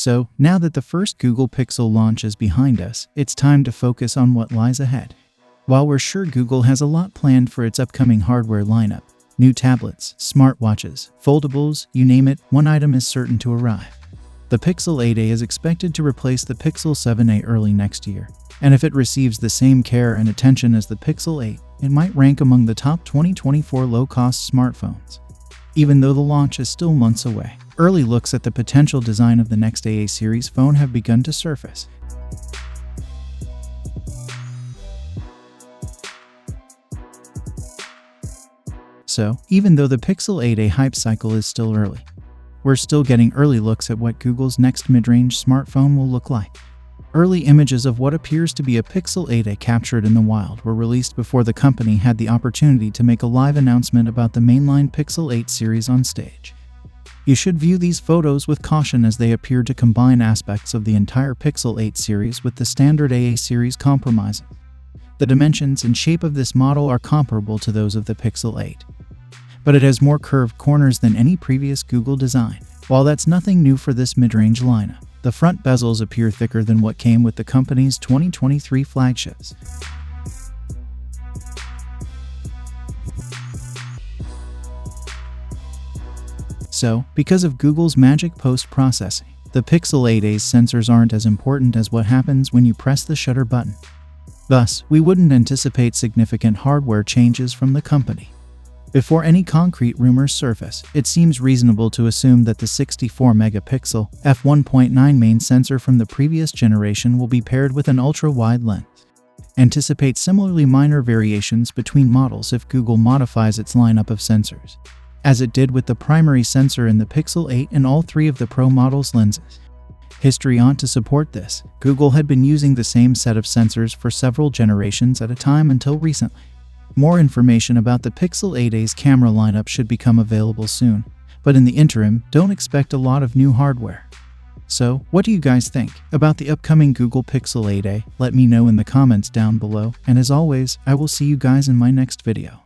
So, now that the first Google Pixel launch is behind us, it's time to focus on what lies ahead. While we're sure Google has a lot planned for its upcoming hardware lineup, new tablets, smartwatches, foldables, you name it, one item is certain to arrive. The Pixel 8a is expected to replace the Pixel 7a early next year, and if it receives the same care and attention as the Pixel 8, it might rank among the top 2024 low-cost smartphones. Even though the launch is still months away, early looks at the potential design of the next AA series phone have begun to surface. So, even though the Pixel 8a hype cycle is still early, we're still getting early looks at what Google's next mid-range smartphone will look like. Early images of what appears to be a Pixel 8a captured in the wild were released before the company had the opportunity to make a live announcement about the mainline Pixel 8 series on stage. You should view these photos with caution as they appear to combine aspects of the entire Pixel 8 series with the standard AA series compromises. The dimensions and shape of this model are comparable to those of the Pixel 8. But it has more curved corners than any previous Google design. While that's nothing new for this mid-range lineup, the front bezels appear thicker than what came with the company's 2023 flagships. So, because of Google's magic post-processing, the Pixel 8a's sensors aren't as important as what happens when you press the shutter button. Thus, we wouldn't anticipate significant hardware changes from the company. Before any concrete rumors surface, it seems reasonable to assume that the 64-megapixel f1.9 main sensor from the previous generation will be paired with an ultra-wide lens. Anticipate similarly minor variations between models if Google modifies its lineup of sensors, as it did with the primary sensor in the Pixel 8 and all three of the Pro models' lenses. History ought to support this. Google had been using the same set of sensors for several generations at a time until recently. More information about the Pixel 8a's camera lineup should become available soon, but in the interim, don't expect a lot of new hardware. So, what do you guys think about the upcoming Google Pixel 8a? Let me know in the comments down below, and as always, I will see you guys in my next video.